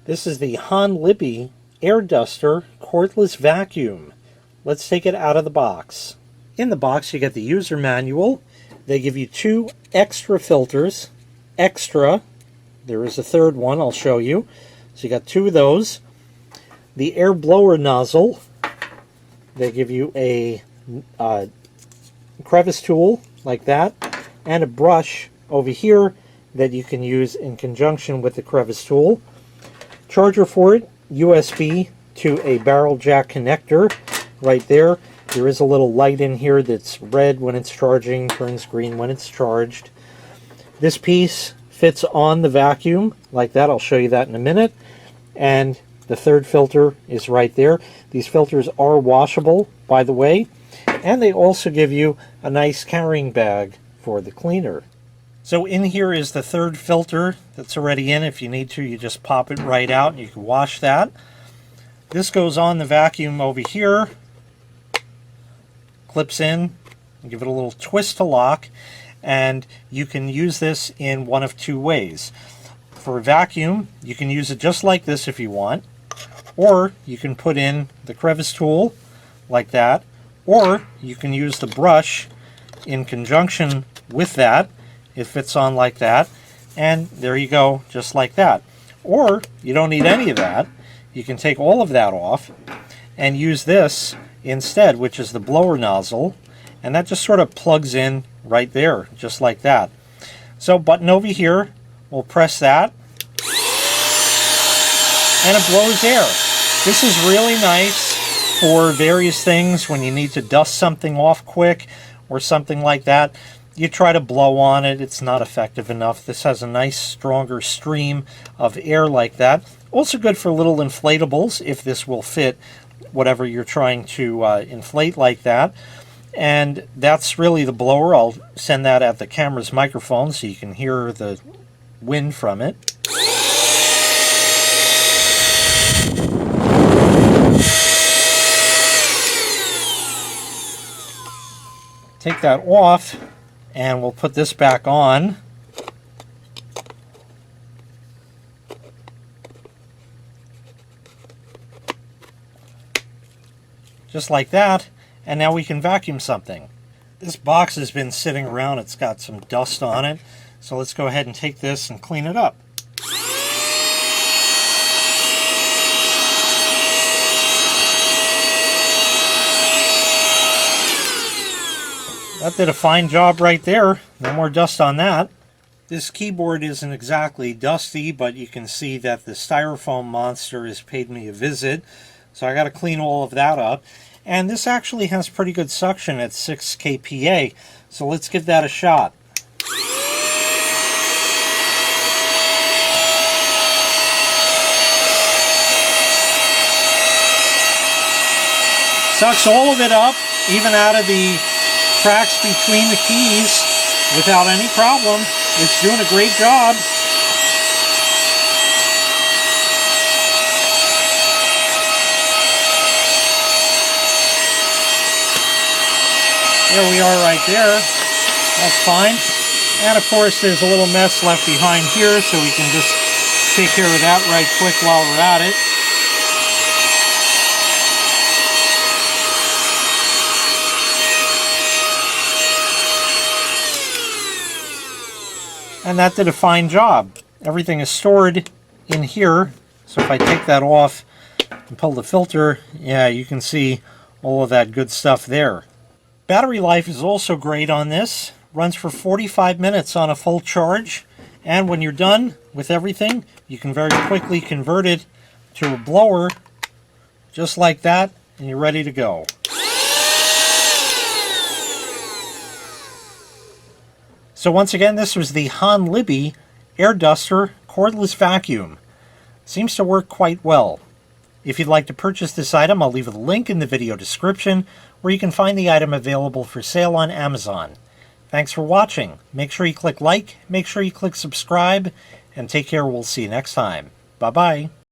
This is the Honlibey Air Duster Cordless Vacuum. Let's take it out of the box. In the box you get the user manual. They give you 2 extra filters. Extra. There is a third one I'll show you. So you got 2 of those. The air blower nozzle. They give you a crevice tool like that and a brush over here that you can use in conjunction with the crevice tool. Charger for it, USB to a barrel jack connector right there. There is a little light in here that's red when it's charging, turns green when it's charged. This piece fits on the vacuum like that. I'll show you that in a minute. And the third filter is right there. These filters are washable, by the way, and they also give you a nice carrying bag for the cleaner. So in here is the third filter that's already in. If you need to, you just pop it right out and you can wash that. This goes on the vacuum over here, clips in, give it a little twist to lock, and you can use this in one of 2 ways. For a vacuum, you can use it just like this if you want, or you can put in the crevice tool like that, or you can use the brush in conjunction with that. It fits on like that, and there you go, just like that. Or you don't need any of that. You can take all of that off and use this instead, which is the blower nozzle, and that just sort of plugs in right there, just like that. So button over here, we'll press that, and it blows air. This is really nice for various things when you need to dust something off quick or something like that. You try to blow on it, it's not effective enough. This has a nice stronger stream of air like that. Also good for little inflatables if this will fit whatever you're trying to inflate like that. And that's really the blower. I'll send that at the camera's microphone so you can hear the wind from it. Take that off, and we'll put this back on. Just like that, and now we can vacuum something. This box has been sitting around, it's got some dust on it, so let's go ahead and take this and clean it up. That did a fine job right there. No more dust on that. This keyboard isn't exactly dusty, but you can see that the styrofoam monster has paid me a visit. So I got to clean all of that up. And this actually has pretty good suction at 6 kPa. So let's give that a shot. Sucks all of it up, even out of the cracks between the keys without any problem. It's doing a great job. There we are right there. That's fine. And of course there's a little mess left behind here, so we can just take care of that right quick while we're at it. And that did a fine job. Everything is stored in here. So if I take that off and pull the filter, yeah, you can see all of that good stuff there. Battery life is also great on this. Runs for 45 minutes on a full charge. And when you're done with everything, you can very quickly convert it to a blower, just like that, and you're ready to go. So once again, this was the Honlibey Air Duster Cordless Vacuum. Seems to work quite well. If you'd like to purchase this item, I'll leave a link in the video description where you can find the item available for sale on Amazon. Thanks for watching. Make sure you click like, make sure you click subscribe, and take care. We'll see you next time. Bye-bye.